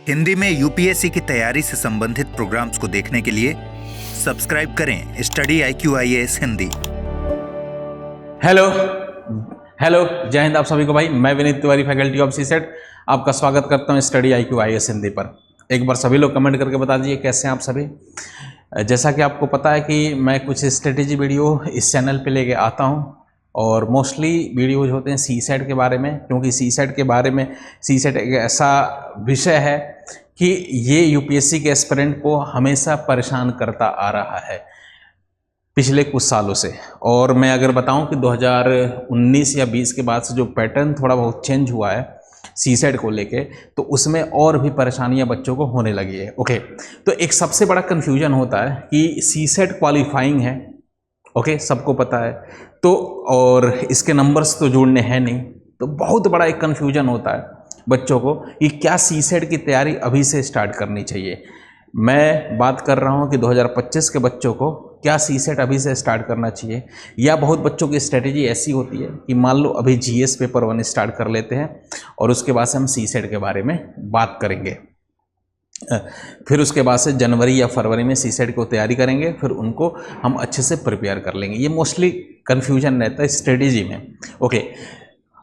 हिंदी में यूपीएससी की तैयारी से संबंधित प्रोग्राम्स को देखने के लिए सब्सक्राइब करें स्टडी IQIAS हिंदी। हेलो जय हिंद आप सभी को। भाई मैं Vineet Tiwari, faculty of CSAT, आपका स्वागत करता हूं स्टडी IQIAS हिंदी पर। एक बार सभी लोग कमेंट करके बता दीजिए कैसे हैं आप सभी। जैसा कि आपको पता है कि मैं कुछ स्ट्रेटेजी वीडियो इस चैनल पे लेके आता हूं और मोस्टली वीडियोज होते हैं सीसेट के बारे में, क्योंकि सीसेट के बारे में सीसेट एक ऐसा विषय है कि ये यूपीएससी के एस्पिरेंट को हमेशा परेशान करता आ रहा है पिछले कुछ सालों से। और मैं अगर बताऊं कि 2019 या 20 के बाद से जो पैटर्न थोड़ा बहुत चेंज हुआ है सीसेट को लेके, तो उसमें और भी परेशानियां बच्चों को होने लगी है। ओके, तो एक सबसे बड़ा कन्फ्यूजन होता है कि सीसेट क्वालिफाइंग है, ओके, सबको पता है तो, और इसके नंबर्स तो जोड़ने हैं नहीं, तो बहुत बड़ा एक कन्फ्यूजन होता है बच्चों को कि क्या सीसेट की तैयारी अभी से स्टार्ट करनी चाहिए। मैं बात कर रहा हूं कि 2025 के बच्चों को क्या सीसेट अभी से स्टार्ट करना चाहिए, या बहुत बच्चों की स्ट्रेटेजी ऐसी होती है कि मान लो अभी जीएस पेपर 1 स्टार्ट कर लेते हैं और उसके बाद से हम सीसेट के बारे में बात करेंगे। फिर उसके बाद से जनवरी या फरवरी में सीसेट को तैयारी करेंगे, फिर उनको हम अच्छे से प्रिपेयर कर लेंगे। ये मोस्टली कन्फ्यूजन रहता है स्ट्रेटेजी में। ओके,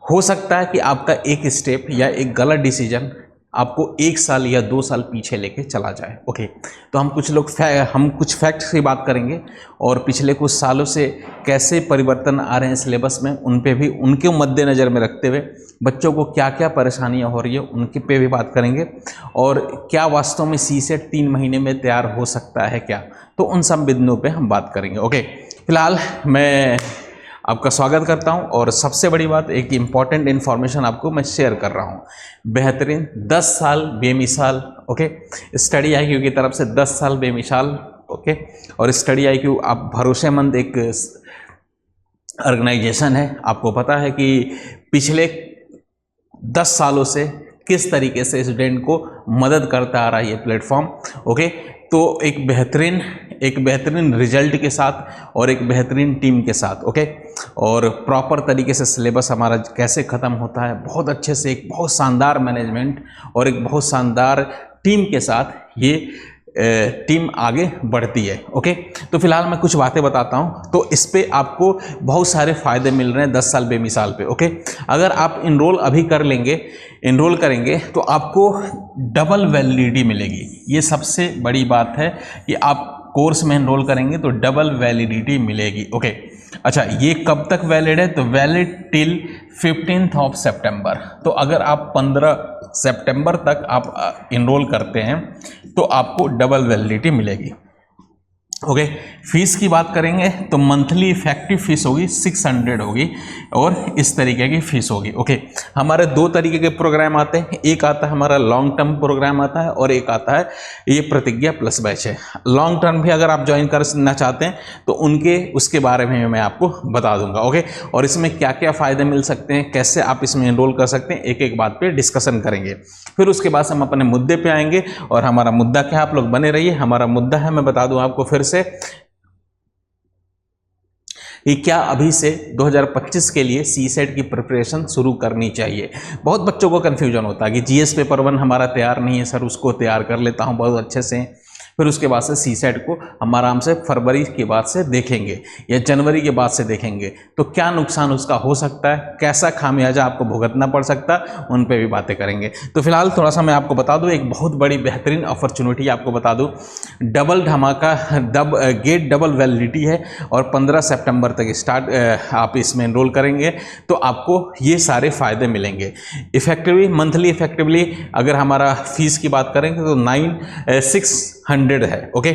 हो सकता है कि आपका एक स्टेप या एक गलत डिसीजन आपको 1 साल या 2 साल पीछे लेके चला जाए। ओके, तो हम कुछ फैक्ट्स की बात करेंगे और पिछले कुछ सालों से कैसे परिवर्तन आ रहे हैं सिलेबस में, उन पे भी, उनके मद्देनज़र में रखते हुए बच्चों को क्या क्या परेशानियां हो रही है उनके पे भी बात करेंगे, और क्या वास्तव में सीसेट 3 महीने में तैयार हो सकता है क्या, तो उन सब बिंदुओं पे हम बात करेंगे। ओके, फिलहाल मैं आपका स्वागत करता हूं और सबसे बड़ी बात, एक इम्पॉर्टेंट इन्फॉर्मेशन आपको मैं शेयर कर रहा हूं। बेहतरीन 10 साल बेमिसाल, ओके, स्टडी IQ की तरफ से 10 साल बेमिसाल, ओके, और स्टडी IQ आप भरोसेमंद एक ऑर्गेनाइजेशन है। आपको पता है कि पिछले 10 सालों से किस तरीके से स्टूडेंट को मदद करता आ रहा है ये प्लेटफॉर्म। ओके, तो एक बेहतरीन रिजल्ट के साथ और एक बेहतरीन टीम के साथ, ओके, और प्रॉपर तरीके से सिलेबस हमारा कैसे ख़त्म होता है, बहुत अच्छे से, एक बहुत शानदार मैनेजमेंट और एक बहुत शानदार टीम के साथ ये टीम आगे बढ़ती है। ओके, तो फिलहाल मैं कुछ बातें बताता हूं, तो इस पे आपको बहुत सारे फ़ायदे मिल रहे हैं 10 साल बेमिसाल पे। ओके, अगर आप इनरोल करेंगे तो आपको डबल वैलिडिटी मिलेगी। ये सबसे बड़ी बात है कि आप कोर्स में इनरोल करेंगे तो डबल वैलिडिटी मिलेगी। ओके, अच्छा, ये कब तक वैलिड है, तो वैलिड टिल 15 सितंबर। तो अगर आप 15 सितंबर तक आप इनरोल करते हैं तो आपको डबल वैलिडिटी मिलेगी। ओके, फीस की बात करेंगे तो मंथली इफेक्टिव फीस होगी 600 होगी और इस तरीके की फीस होगी। ओके, हमारे 2 तरीके के प्रोग्राम आते हैं, एक आता है हमारा लॉन्ग टर्म प्रोग्राम आता है और एक आता है ये प्रतिज्ञा प्लस बैच है। लॉन्ग टर्म भी अगर आप ज्वाइन करना चाहते हैं तो उसके बारे में मैं आपको बता दूंगा। ओके, और इसमें क्या क्या फ़ायदे मिल सकते हैं, कैसे आप इसमें एनरोल कर सकते हैं, एक एक बात पे डिस्कशन करेंगे। फिर उसके बाद हम अपने मुद्दे पे आएंगे, और हमारा मुद्दा क्या, आप लोग बने रहिए। हमारा मुद्दा है, मैं बता दूं आपको फिर से, कि क्या अभी से 2025 के लिए सीसेट की प्रिपरेशन शुरू करनी चाहिए। बहुत बच्चों को कन्फ्यूजन होता है कि जीएस पेपर 1 हमारा तैयार नहीं है सर, उसको तैयार कर लेता हूं बहुत अच्छे से, फिर उसके बाद से सीसेट को हम आराम से फरवरी के बाद से देखेंगे या जनवरी के बाद से देखेंगे, तो क्या नुकसान उसका हो सकता है, कैसा खामियाजा आपको भुगतना पड़ सकता है, उन पे भी बातें करेंगे। तो फिलहाल थोड़ा सा मैं आपको बता दूं, एक बहुत बड़ी बेहतरीन अपॉर्चुनिटी आपको बता दूं, डबल धमाका, गेट डबल वैलिडिटी है, और 15 सितंबर तक आप इसमें एनरोल करेंगे तो आपको ये सारे फ़ायदे मिलेंगे। मंथली इफेक्टिवली अगर हमारा फीस की बात करेंगे तो 600 है। ओके,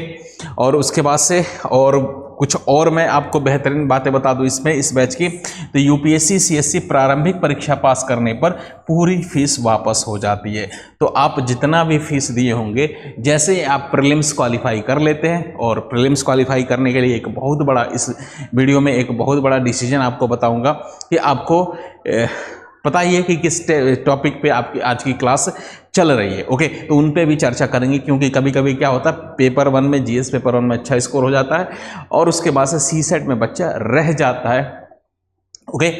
और उसके बाद से और कुछ और मैं आपको बेहतरीन बातें बता दूं इसमें, इस बैच की, तो यूपीएससी सीएससी प्रारंभिक परीक्षा पास करने पर पूरी फीस वापस हो जाती है। तो आप जितना भी फीस दिए होंगे, जैसे आप प्रीलिम्स क्वालिफाई कर लेते हैं, और प्रीलिम्स क्वालिफाई करने के लिए एक बहुत बड़ा, इस वीडियो में एक बहुत बड़ा डिसीजन आपको बताऊंगा कि आपको पता ही है कि किस टॉपिक पे आपकी आज की क्लास चल रही है। ओके, तो उन पे भी चर्चा करेंगे, क्योंकि कभी कभी क्या होता है, पेपर 1 में, जीएस पेपर 1 में अच्छा स्कोर हो जाता है और उसके बाद से सीसेट में बच्चा रह जाता है ओके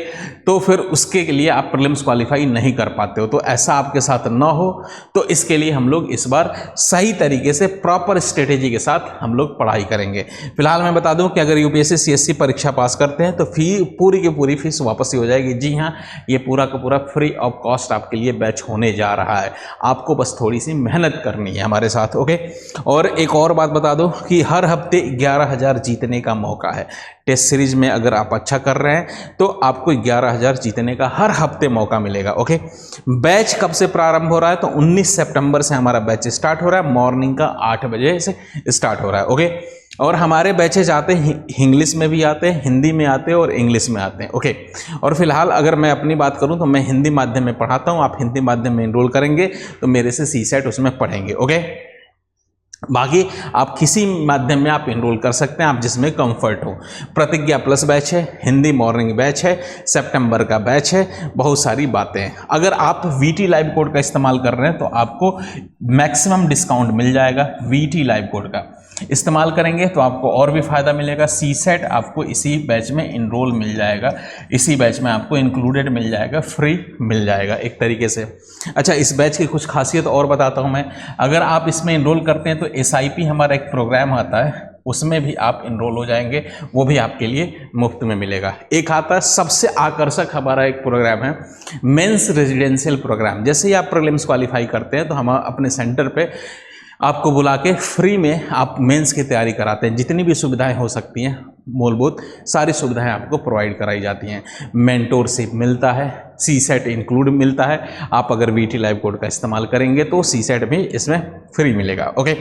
तो फिर उसके लिए आप प्रीलिम्स क्वालिफाई नहीं कर पाते हो। तो ऐसा आपके साथ ना हो, तो इसके लिए हम लोग इस बार सही तरीके से प्रॉपर स्ट्रेटेजी के साथ हम लोग पढ़ाई करेंगे। फिलहाल मैं बता दूं कि अगर यूपीएससी सीएससी परीक्षा पास करते हैं तो पूरी की पूरी फीस वापस ही हो जाएगी। जी हाँ, ये पूरा का पूरा फ्री ऑफ कॉस्ट आपके लिए बैच होने जा रहा है। आपको बस थोड़ी सी मेहनत करनी है हमारे साथ। ओके, और एक और बात बता दो कि हर हफ्ते 11,000 जीतने का मौका है। टेस्ट सीरीज में अगर आप अच्छा कर रहे हैं तो आपको 11,000 जीतने का हर हफ्ते मौका मिलेगा। ओके, बैच कब से प्रारंभ हो रहा है? तो 19 सितंबर से हमारा बैच स्टार्ट हो रहा है। मॉर्निंग का 8 बजे से स्टार्ट हो रहा है। ओके, और हमारे बैचेज आते हैं इंग्लिश में भी आते हैं, हिंदी में आते हैं और इंग्लिश में आते हैं। ओके, और फिलहाल अगर मैं अपनी बात करूं तो मैं हिंदी माध्यम में पढ़ाता हूं। आप हिंदी माध्यम में एनरोल करेंगे तो मेरे से सीसेट उसमें पढ़ेंगे। ओके, बाकी आप किसी माध्यम में आप एनरोल कर सकते हैं, आप जिसमें कंफर्ट हो। प्रतिज्ञा प्लस बैच है, हिंदी मॉर्निंग बैच है, सितंबर का बैच है, बहुत सारी बातें हैं। अगर आप वीटी लाइव कोड का इस्तेमाल कर रहे हैं तो आपको मैक्सिमम डिस्काउंट मिल जाएगा। वीटी लाइव कोड का इस्तेमाल करेंगे तो आपको और भी फ़ायदा मिलेगा। सीसेट आपको इसी बैच में इनरोल मिल जाएगा, इसी बैच में आपको इंक्लूडेड मिल जाएगा, फ्री मिल जाएगा एक तरीके से। अच्छा, इस बैच की कुछ खासियत और बताता हूं मैं। अगर आप इसमें इनरोल करते हैं तो एसआईपी हमारा एक प्रोग्राम आता है, उसमें भी आप इनरोल हो जाएंगे, वो भी आपके लिए मुफ्त में मिलेगा। एक आता है सबसे आकर्षक हमारा एक प्रोग्राम है मेंस रेजिडेंशियल प्रोग्राम। जैसे ही आप प्रीलिम्स क्वालिफाई करते हैं तो हम अपने सेंटर पे आपको बुला के फ्री में आप मेंस की तैयारी कराते हैं। जितनी भी सुविधाएं हो सकती हैं मूलभूत सारी सुविधाएं आपको प्रोवाइड कराई जाती हैं। मेंटोरशिप मिलता है, सीसेट इंक्लूड मिलता है। आप अगर वीटी लाइव कोड का इस्तेमाल करेंगे तो सीसेट भी इसमें फ्री मिलेगा। ओके,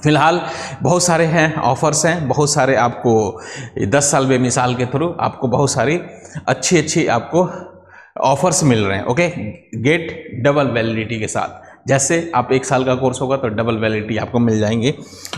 फिलहाल बहुत सारे हैं ऑफर्स हैं, बहुत सारे आपको 10 साल बेमिसाल के थ्रू आपको बहुत सारी अच्छी आपको ऑफर्स मिल रहे हैं। ओके, गेट डबल वैलिडिटी के साथ। जैसे आप 1 साल का कोर्स होगा तो डबल वैलिडिटी आपको मिल जाएंगे।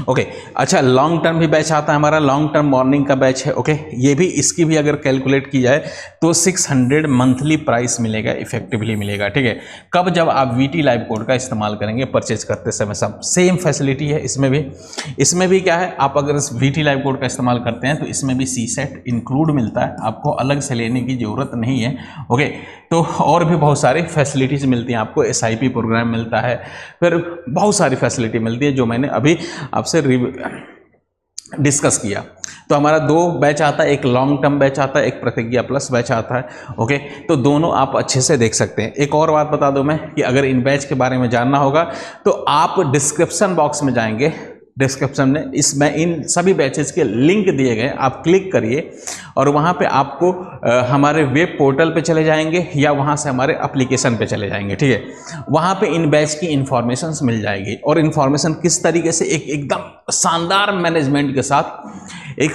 ओके, अच्छा, लॉन्ग टर्म भी बैच आता है हमारा, लॉन्ग टर्म मॉर्निंग का बैच है। ओके, ये भी इसकी भी अगर कैलकुलेट की जाए तो 600 मंथली प्राइस मिलेगा, इफेक्टिवली मिलेगा। ठीक है, कब? जब आप वीटी लाइव कोड का इस्तेमाल करेंगे परचेज करते समय। सब सेम फैसिलिटी है इसमें भी क्या है, आप अगर वीटी लाइव कोड का इस्तेमाल करते हैं तो इसमें भी सीसेट इंक्लूड मिलता है, आपको अलग से लेने की ज़रूरत नहीं है। ओके, तो और भी बहुत सारी फैसिलिटीज़ मिलती हैं आपको, एसआईपी प्रोग्राम मिलता है, फिर बहुत सारी फैसिलिटी मिलती है जो मैंने अभी आपसे डिस्कस किया। तो हमारा 2 बैच आता है, एक लॉन्ग टर्म बैच आता है, एक प्रतिज्ञा प्लस बैच आता है। ओके, तो दोनों आप अच्छे से देख सकते हैं। एक और बात बता दूं मैं कि अगर इन बैच के बारे में जानना होगा तो आप डिस्क्रिप्शन बॉक्स में जाएंगे, डिस्क्रिप्शन में इसमें इन सभी बैचेस के लिंक दिए गए, आप क्लिक करिए और वहाँ पे आपको हमारे वेब पोर्टल पे चले जाएंगे या वहाँ से हमारे एप्लीकेशन पे चले जाएंगे। ठीक है, वहाँ पे इन बैच की इंफॉर्मेशंस मिल जाएगी और इन्फॉर्मेशन किस तरीके से एकदम शानदार मैनेजमेंट के साथ एक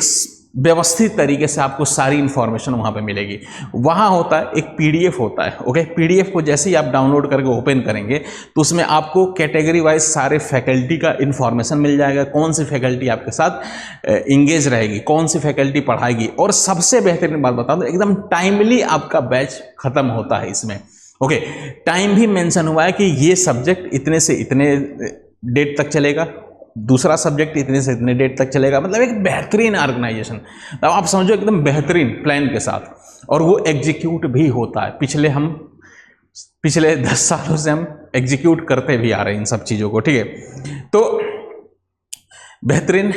व्यवस्थित तरीके से आपको सारी इंफॉर्मेशन वहाँ पे मिलेगी। वहाँ होता है एक पीडीएफ होता है। ओके, पीडीएफ को जैसे ही आप डाउनलोड करके ओपन करेंगे तो उसमें आपको कैटेगरी वाइज सारे फैकल्टी का इंफॉर्मेशन मिल जाएगा, कौन सी फैकल्टी आपके साथ इंगेज रहेगी, कौन सी फैकल्टी पढ़ाएगी। और सबसे बेहतरीन बात बता दो, एकदम टाइमली आपका बैच खत्म होता है इसमें। ओके, टाइम भी मेंशन हुआ है कि ये सब्जेक्ट इतने से इतने डेट तक चलेगा, दूसरा सब्जेक्ट इतने से इतने डेट तक चलेगा। मतलब एक बेहतरीन ऑर्गेनाइजेशन, अब आप समझो एकदम बेहतरीन प्लान के साथ, और वो एग्जीक्यूट भी होता है। पिछले 10 सालों से हम एग्जीक्यूट करते भी आ रहे हैं इन सब चीज़ों को। ठीक है, तो बेहतरीन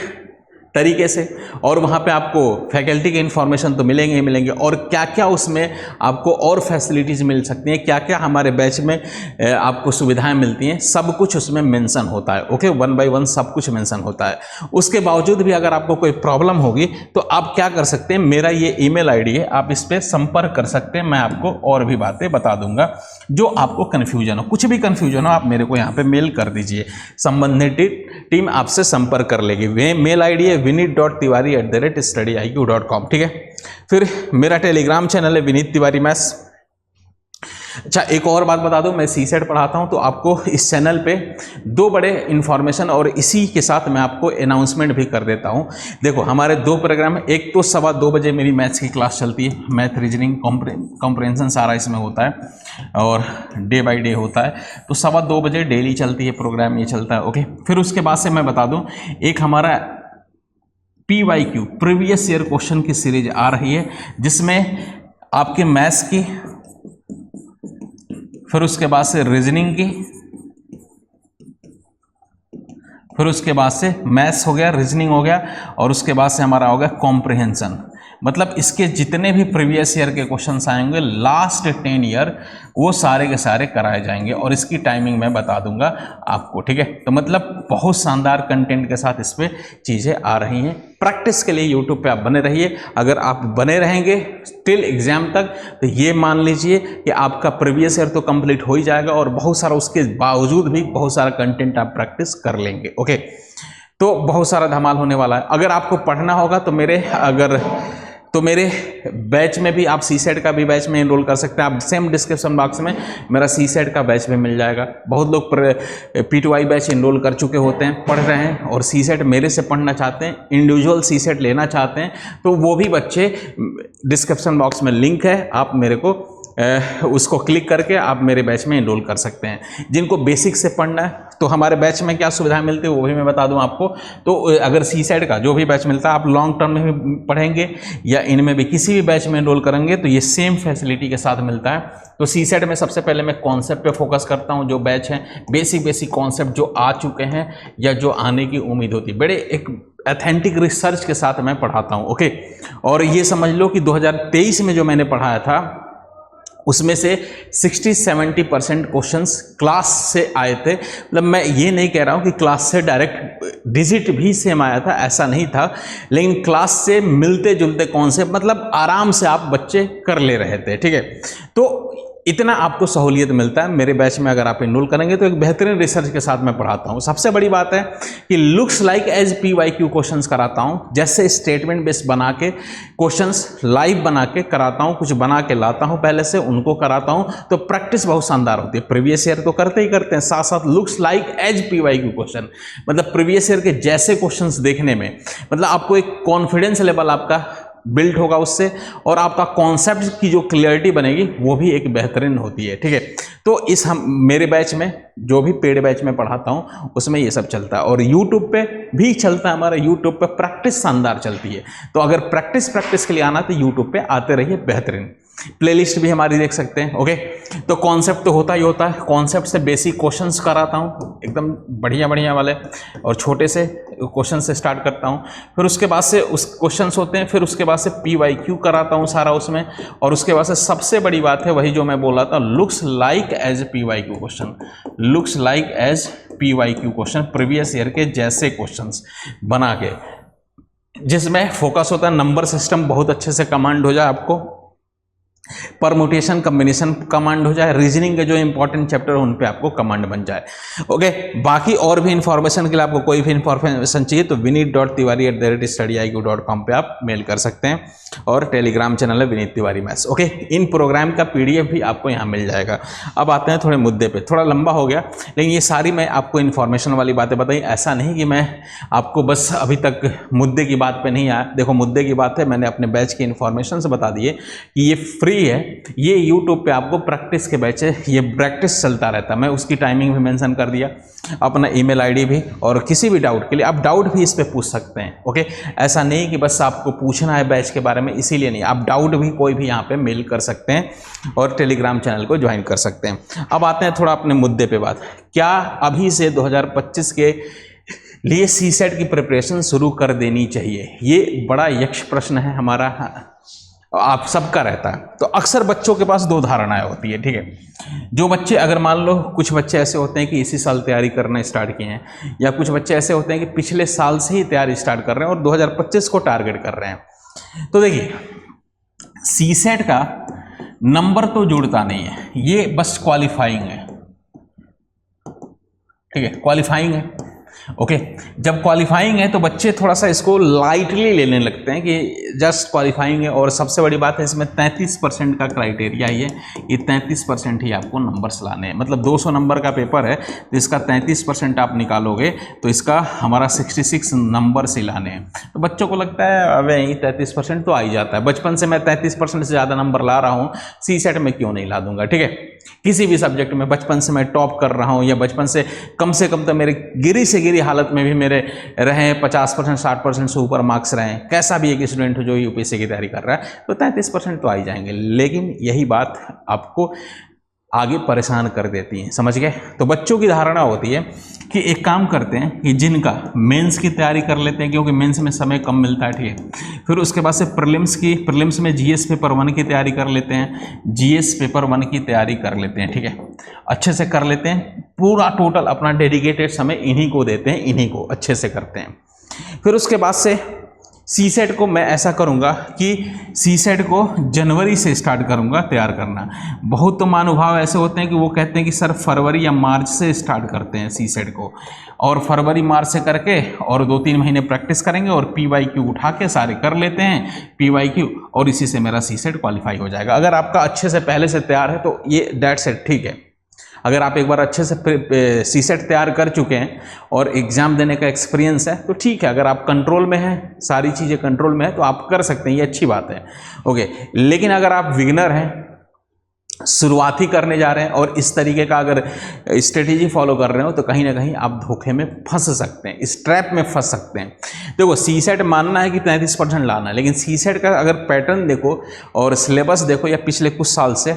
तरीके से, और वहाँ पे आपको फैकल्टी के इन्फॉर्मेशन तो मिलेंगे ही मिलेंगे, और क्या क्या उसमें आपको और फैसिलिटीज़ मिल सकती हैं, क्या क्या हमारे बैच में आपको सुविधाएं मिलती हैं, सब कुछ उसमें मेंशन होता है। ओके, 1 by 1 सब कुछ मेंशन होता है। उसके बावजूद भी अगर आपको कोई प्रॉब्लम होगी तो आप क्या कर सकते हैं, मेरा ये ईमेल आईडी है, आप इस पर संपर्क कर सकते हैं। मैं आपको और भी बातें बता दूंगा जो आपको कन्फ्यूजन हो, कुछ भी कन्फ्यूजन हो आप मेरे को यहाँ पे मेल कर दीजिए, संबंधित टीम आपसे संपर्क कर लेगी। वे मेल आईडी है vinit.tiwari@studiiq.com। ठीक है, फिर मेरा टेलीग्राम चैनल है विनीत तिवारी मैथ्स। अच्छा, एक और बात बता दूं, मैं सीसेट पढ़ाता हूं तो आपको इस चैनल पे 2 बड़े इन्फॉर्मेशन, और इसी के साथ मैं आपको अनाउंसमेंट भी कर देता हूं। देखो, हमारे 2 प्रोग्राम है, एक तो 2:15 बजे मेरी मैथ्स की क्लास चलती है, मैथ रीजनिंग कॉम्प्रहेंशन सारा इसमें होता है और डे बाय डे होता है। तो 2:15 बजे डेली चलती है प्रोग्राम, ये चलता है। ओके, फिर उसके बाद से मैं बता दूं, एक हमारा PYQ प्रीवियस ईयर क्वेश्चन की सीरीज आ रही है, जिसमें आपके मैथ्स की, फिर उसके बाद से रीजनिंग की, फिर उसके बाद से मैथ्स हो गया, रीजनिंग हो गया, और उसके बाद से हमारा हो गया कॉम्प्रिहेंशन। मतलब इसके जितने भी प्रीवियस ईयर के क्वेश्चंस आएंगे लास्ट 10 ईयर, वो सारे के सारे कराए जाएंगे और इसकी टाइमिंग मैं बता दूंगा आपको, ठीक है। तो मतलब बहुत शानदार कंटेंट के साथ इस पे चीज़ें आ रही हैं। प्रैक्टिस के लिए यूट्यूब पे आप बने रहिए। अगर आप बने रहेंगे टिल एग्जाम तक, तो ये मान लीजिए कि आपका प्रीवियस ईयर तो कंप्लीट हो ही जाएगा और बहुत सारा उसके बावजूद भी बहुत सारा कंटेंट आप प्रैक्टिस कर लेंगे। ओके, तो बहुत सारा धमाल होने वाला है। अगर आपको पढ़ना होगा तो मेरे बैच में भी आप सीसेट का भी बैच में एनरोल कर सकते हैं। आप सेम डिस्क्रिप्शन बॉक्स में मेरा सीसेट का बैच भी मिल जाएगा। बहुत लोग P2I बैच एनरोल कर चुके होते हैं, पढ़ रहे हैं, और सीसेट मेरे से पढ़ना चाहते हैं, इंडिविजुअल सीसेट लेना चाहते हैं, तो वो भी बच्चे डिस्क्रिप्शन बॉक्स में लिंक है, आप मेरे को उसको क्लिक करके आप मेरे बैच में एनरोल कर सकते हैं। जिनको बेसिक से पढ़ना है तो हमारे बैच में क्या सुविधाएं मिलती है वो भी मैं बता दूं आपको। तो अगर सीसेट का जो भी बैच मिलता है, आप लॉन्ग टर्म में भी पढ़ेंगे या इनमें भी किसी भी बैच में एनरोल करेंगे तो ये सेम फैसिलिटी के साथ मिलता है। तो सीसेट में सबसे पहले मैं कॉन्सेप्ट पे फोकस करता हूँ। जो बैच है बेसिक कॉन्सेप्ट जो आ चुके हैं या जो आने की उम्मीद होती है, बड़े एक ऑथेंटिक रिसर्च के साथ मैं पढ़ाता हूँ। ओके, और ये समझ लो कि 2023 में जो मैंने पढ़ाया था उसमें से 60-70% क्वेश्चंस क्लास से आए थे। मतलब मैं ये नहीं कह रहा हूँ कि क्लास से डायरेक्ट डिजिट भी सेम आया था, ऐसा नहीं था, लेकिन क्लास से मिलते जुलते कॉन्सेप्ट मतलब आराम से आप बच्चे कर ले रहे थे, ठीक है। तो इतना आपको सहूलियत मिलता है मेरे बैच में। अगर आप इनरोल करेंगे तो एक बेहतरीन रिसर्च के साथ मैं पढ़ाता हूँ। सबसे बड़ी बात है कि looks like as PYQ questions कराता हूँ, जैसे स्टेटमेंट बेस बना के क्वेश्चंस लाइव बना के कराता हूँ, कुछ बना के लाता हूँ पहले से, उनको कराता हूँ, तो प्रैक्टिस बहुत शानदार होती है। प्रीवियस ईयर तो करते ही करते हैं, साथ साथ looks like as PYQ question, मतलब प्रीवियस ईयर के जैसे क्वेश्चंस देखने में, मतलब आपको एक कॉन्फिडेंस लेवल आपका बिल्ड होगा उससे, और आपका कॉन्सेप्ट की जो क्लियरिटी बनेगी वो भी एक बेहतरीन होती है, ठीक है। तो मेरे बैच में जो भी पेड बैच में पढ़ाता हूँ उसमें ये सब चलता है, और यूट्यूब पे भी चलता है। हमारा यूट्यूब पे प्रैक्टिस शानदार चलती है। तो अगर प्रैक्टिस के लिए आना तो यूट्यूब पे आते रहिए, बेहतरीन प्लेलिस्ट भी हमारी देख सकते हैं। ओके, तो कॉन्सेप्ट तो होता ही होता है, कॉन्सेप्ट से बेसिक क्वेश्चंस कराता हूँ एकदम बढ़िया वाले, और छोटे से क्वेश्चन से स्टार्ट करता हूँ। फिर उसके बाद से उस क्वेश्चंस होते हैं, फिर उसके बाद से PYQ कराता हूँ सारा उसमें, और उसके बाद से सबसे बड़ी बात है वही जो मैं बोल रहा था, looks like as PYQ question, looks like as PYQ question, previous year के जैसे क्वेश्चंस बना के, जिसमें फोकस होता है नंबर सिस्टम बहुत अच्छे से कमांड हो जाए, आपको परमुटेशन कम्बिनेशन कमांड हो जाए, रीजनिंग के जो इंपॉर्टेंट चैप्टर है उन पे आपको कमांड बन जाए। ओके, बाकी और भी इंफॉर्मेशन के लिए आपको कोई भी इंफॉर्मेशन चाहिए तो vineet.tiwari@studiiq.com पे आप मेल कर सकते हैं, और टेलीग्राम चैनल है विनीत तिवारी मैथ्स। ओके, इन प्रोग्राम का PDF भी आपको यहाँ मिल जाएगा। अब आते हैं थोड़े मुद्दे पे, थोड़ा लंबा हो गया लेकिन ये सारी मैं आपको इन्फॉर्मेशन वाली बातें बताई। ऐसा नहीं कि मैं आपको बस अभी तक मुद्दे की बात पे नहीं आया। देखो, मुद्दे की बात है, मैंने अपने बैच की इन्फॉर्मेशन से बता दिए कि ये फ्री है, ये यूट्यूब पे आपको प्रैक्टिस के बैच है, ये प्रैक्टिस चलता रहता है। मैं उसकी टाइमिंग भी मेंशन कर दिया, अपना ईमेल आईडी भी, और किसी भी डाउट के लिए आप डाउट भी इस पे पूछ सकते हैं। ओके, ऐसा नहीं कि बस आपको पूछना है बैच के बारे में इसीलिए नहीं, आप डाउट भी कोई भी यहाँ पे मेल कर सकते हैं और टेलीग्राम चैनल को ज्वाइन कर सकते हैं। अब आते हैं थोड़ा अपने मुद्दे पे बात, क्या अभी से 2025 के लिए सीसेट की प्रिपरेशन शुरू कर देनी चाहिए? ये बड़ा यक्ष प्रश्न है हमारा, आप सबका रहता है। तो अक्सर बच्चों के पास दो धारणाएं होती है, ठीक है। जो बच्चे, अगर मान लो कुछ बच्चे ऐसे होते हैं कि इसी साल तैयारी करना स्टार्ट किए हैं, या कुछ बच्चे ऐसे होते हैं कि पिछले साल से ही तैयारी स्टार्ट कर रहे हैं और 2025 को टारगेट कर रहे हैं। तो देखिए, सीसेट का नंबर तो जुड़ता नहीं है, ये बस क्वालिफाइंग है, ठीक है, क्वालिफाइंग है। ओके, जब क्वालिफाइंग है तो बच्चे थोड़ा सा इसको लाइटली लेने लगते हैं कि जस्ट क्वालिफाइंग है। और सबसे बड़ी बात है इसमें 33% का क्राइटेरिया ही है, ये 33% ही आपको नंबर्स लाने हैं। मतलब 200 नंबर का पेपर है तो इसका 33% आप निकालोगे तो इसका हमारा 66 नंबर से लाने हैं। तो बच्चों को लगता है अबे यही 33% तो आ ही जाता है, बचपन से मैं 33% से ज़्यादा नंबर ला रहा हूँ, सीसेट में क्यों नहीं ला दूंगा, ठीक है। किसी भी सब्जेक्ट में बचपन से मैं टॉप कर रहा हूँ, या बचपन से कम तो मेरे गिरी से गिरी हालत में भी मेरे रहे 50% 60% से ऊपर मार्क्स रहे, कैसा भी एक स्टूडेंट हो जो यूपीएससी की तैयारी कर रहा है तो 33% तो आ ही जाएंगे। लेकिन यही बात आपको आगे परेशान कर देती हैं, समझ गए। तो बच्चों की धारणा होती है कि एक काम करते हैं कि जिनका मेंस की तैयारी कर लेते हैं, क्योंकि मेंस में समय कम मिलता है, ठीक है। फिर उसके बाद से प्रीलिम्स में जीएस पेपर 1 की तैयारी कर लेते हैं, जीएस पेपर 1 की तैयारी कर लेते हैं, ठीक है, अच्छे से कर लेते हैं। पूरा टोटल अपना डेडिकेटेड समय इन्हीं को देते हैं, इन्हीं को अच्छे से करते हैं। फिर उसके बाद से सीसेट को मैं ऐसा करूंगा कि सीसेट को जनवरी से स्टार्ट करूंगा तैयार करना। बहुत तो महानुभाव ऐसे होते हैं कि वो कहते हैं कि सर फरवरी या मार्च से स्टार्ट करते हैं सीसेट को, और फरवरी मार्च से करके और 2-3 महीने प्रैक्टिस करेंगे और पीवाईक्यू उठा के सारे कर लेते हैं पीवाईक्यू, और इसी से मेरा सीसेट क्वालिफाई हो जाएगा। अगर आपका अच्छे से पहले से तैयार है तो ये दैट्स इट, ठीक है। अगर आप एक बार अच्छे से सीसेट तैयार कर चुके हैं और एग्ज़ाम देने का एक्सपीरियंस है तो ठीक है। अगर आप कंट्रोल में हैं, सारी चीज़ें कंट्रोल में है, तो आप कर सकते हैं, ये अच्छी बात है, ओके। लेकिन अगर आप बिगिनर हैं, शुरुआती करने जा रहे हैं और इस तरीके का अगर स्ट्रेटेजी फॉलो कर रहे हो तो कहीं ना कहीं आप धोखे में फंस सकते हैं, इस ट्रैप में फंस सकते हैं। देखो सीसेट मानना है कि 33% लाना है, लेकिन सीसेट का अगर पैटर्न देखो और सिलेबस देखो या पिछले कुछ साल से,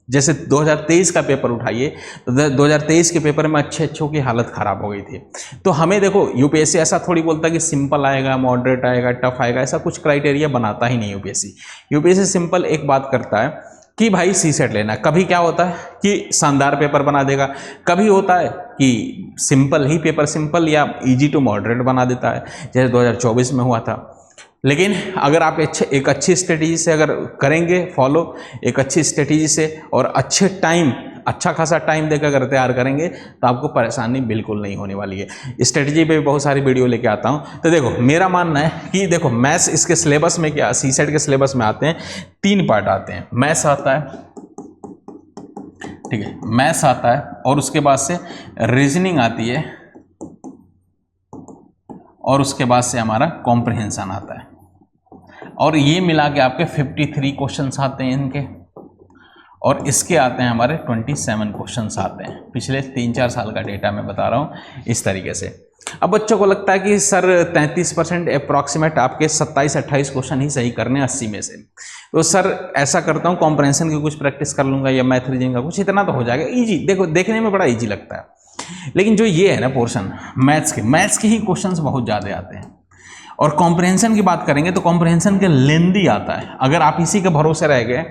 जैसे 2023 का पेपर उठाइए तो 2023 के पेपर में अच्छों की हालत ख़राब हो गई थी। तो हमें देखो यूपीएससी ऐसा थोड़ी बोलता कि सिंपल आएगा, मॉडरेट आएगा, टफ आएगा, ऐसा कुछ क्राइटेरिया बनाता ही नहीं यूपीएससी सिंपल एक बात करता है कि भाई सीसेट लेना। कभी क्या होता है कि शानदार पेपर बना देगा, कभी होता है कि सिंपल ही पेपर, सिंपल या इजी टू मॉडरेट बना देता है, जैसे 2024 में हुआ था। लेकिन अगर आप एक अच्छी स्ट्रेटेजी से अगर करेंगे फॉलो, एक अच्छी स्ट्रेटेजी से और अच्छा खासा टाइम देकर अगर तैयार करेंगे तो आपको परेशानी बिल्कुल नहीं होने वाली है। स्ट्रेटेजी पे बहुत सारी वीडियो लेके आता हूँ। तो देखो मेरा मानना है कि देखो मैथ्स इसके सिलेबस में क्या, सीसेट के सिलेबस में आते हैं 3 पार्ट आते हैं। मैथ्स आता है, ठीक है, मैथ्स आता है, और उसके बाद से रीजनिंग आती है, और उसके बाद से हमारा कॉम्प्रिहेंशन आता है, और ये मिला के आपके 53 क्वेश्चंस आते हैं इनके, और इसके आते हैं हमारे 27 क्वेश्चंस आते हैं। पिछले 3-4 साल का डेटा मैं बता रहा हूँ इस तरीके से। अब बच्चों को लगता है कि सर 33% अप्रॉक्सीमेट आपके 27-28 क्वेश्चन ही सही करने 80 में से, तो सर ऐसा करता हूँ कॉम्प्रिहेंशन की कुछ प्रैक्टिस कर लूँगा या मैथ रीजनिंग का कुछ, इतना तो हो जाएगा ईजी। देखो देखने में बड़ा ईजी लगता है, लेकिन जो ये है ना पोर्शन मैथ्स के ही क्वेश्चंस बहुत ज़्यादा आते हैं। और कॉम्प्रिहेंशन की बात करेंगे तो कॉम्प्रिहेंशन के लेंदी आता है। अगर आप इसी के भरोसे रह गए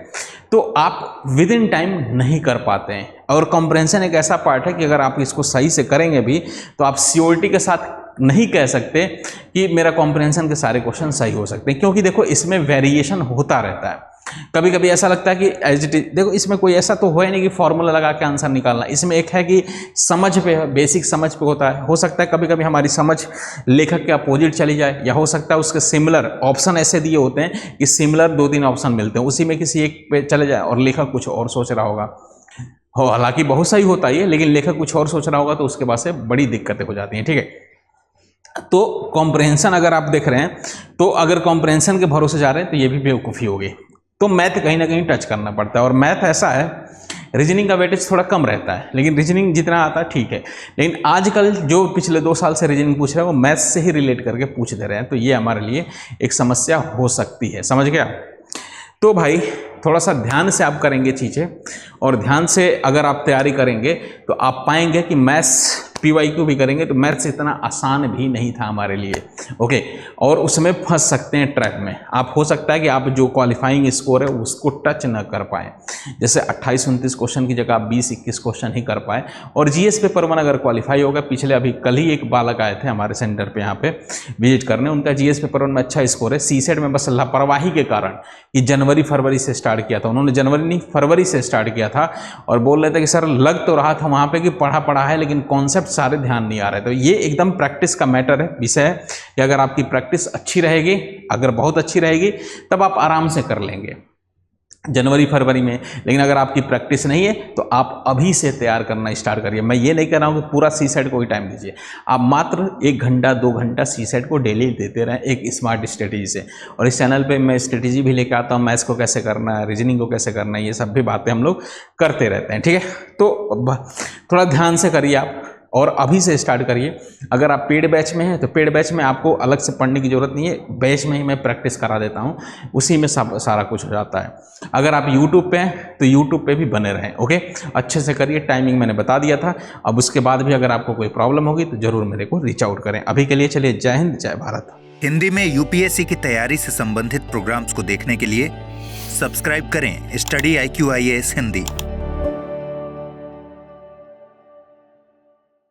तो आप विद इन टाइम नहीं कर पाते हैं। और कॉम्प्रिहेंशन एक ऐसा पार्ट है कि अगर आप इसको सही से करेंगे भी तो आप श्योरिटी के साथ नहीं कह सकते कि मेरा कॉम्प्रिहेंशन के सारे क्वेश्चन सही हो सकते हैं, क्योंकि देखो इसमें वेरिएशन होता रहता है। कभी कभी ऐसा लगता है कि एज इट इज, देखो इसमें कोई ऐसा तो है नहीं कि फॉर्मूला लगा के आंसर निकालना। इसमें एक है कि समझ पे, बेसिक समझ पे होता है। हो सकता है कभी कभी हमारी समझ लेखक के अपोजिट चली जाए, या हो सकता है उसके सिमिलर ऑप्शन ऐसे दिए होते हैं कि सिमिलर 2-3 ऑप्शन मिलते हैं, उसी में किसी एक पे चले जाए और लेखक कुछ और सोच रहा होगा। हो हालांकि बहुत सही होता है, लेकिन लेखक कुछ और सोच रहा होगा तो उसके बाद से बड़ी दिक्कतें हो जाती हैं, ठीक है। तो कॉम्प्रिहेंशन अगर आप देख रहे हैं तो अगर कॉम्प्रिहेंशन के भरोसे जा रहे हैं तो ये भी बेवकूफ़ी होगी। तो मैथ कहीं ना कहीं टच करना पड़ता है, और मैथ ऐसा है, रीजनिंग का वेटेज थोड़ा कम रहता है, लेकिन रीजनिंग जितना आता है ठीक है। लेकिन आजकल जो पिछले 2 साल से रीजनिंग पूछ रहे हैं वो मैथ्स से ही रिलेट करके पूछ दे रहे हैं, तो ये हमारे लिए एक समस्या हो सकती है, समझ गया। तो भाई थोड़ा सा ध्यान से आप करेंगे चीज़ें, और ध्यान से अगर आप तैयारी करेंगे तो आप पाएंगे कि मैथ्स पीवाईक्यू भी करेंगे तो मैथ्स इतना आसान भी नहीं था हमारे लिए, ओके। और उसमें फंस सकते हैं ट्रैप में। आप हो सकता है कि आप जो क्वालिफाइंग स्कोर है उसको टच न कर पाए, जैसे 28-29 क्वेश्चन की जगह आप 20-21 क्वेश्चन ही कर पाए। और जीएस पेपर 1 अगर क्वालिफाई होगा, पिछले अभी कल ही एक बालक आए थे हमारे सेंटर पे यहाँ पे विजिट करने, उनका जीएस पेपर 1 में अच्छा स्कोर है। सीसेट में बस लापरवाही के कारण कि जनवरी-फरवरी से स्टार्ट किया था उन्होंने, जनवरी नहीं फरवरी से स्टार्ट किया था, और बोल रहे थे कि सर लग तो रहा था वहाँ पे कि पढ़ा है, लेकिन कॉन्सेप्ट सारे ध्यान नहीं आ रहे। तो ये एकदम प्रैक्टिस का मैटर है, विषय है कि अगर आपकी प्रैक्टिस अच्छी रहेगी, अगर बहुत अच्छी रहेगी तब आप आराम से कर लेंगे जनवरी-फरवरी में। लेकिन अगर आपकी प्रैक्टिस नहीं है तो आप अभी से तैयार करना स्टार्ट करिए। मैं ये नहीं कह रहा हूँ कि पूरा सीसेट को ही टाइम दीजिए, आप मात्र 1 घंटा 2 घंटा सीसेट को डेली देते रहें एक स्मार्ट स्ट्रेटेजी से। और इस चैनल पे मैं स्ट्रेटेजी भी लेकर आता हूँ, मैथ्स को कैसे करना है, रीजनिंग को कैसे करना है, ये सब भी बातें हम लोग करते रहते हैं, ठीक है। तो थोड़ा ध्यान से करिए आप, और अभी से स्टार्ट करिए। अगर आप पेड बैच में हैं तो पेड बैच में आपको अलग से पढ़ने की ज़रूरत नहीं है, बैच में ही मैं प्रैक्टिस करा देता हूँ, उसी में सब सारा कुछ हो जाता है। अगर आप यूट्यूब पे हैं तो यूट्यूब पे भी बने रहें, ओके। अच्छे से करिए, टाइमिंग मैंने बता दिया था। अब उसके बाद भी अगर आपको कोई प्रॉब्लम होगी तो ज़रूर मेरे को रीच आउट करें। अभी के लिए चलिए, जय हिंद, जय भारत। हिंदी में यूपीएससी की तैयारी से संबंधित प्रोग्राम्स को देखने के लिए सब्सक्राइब करें स्टडी IQ IAS हिंदी।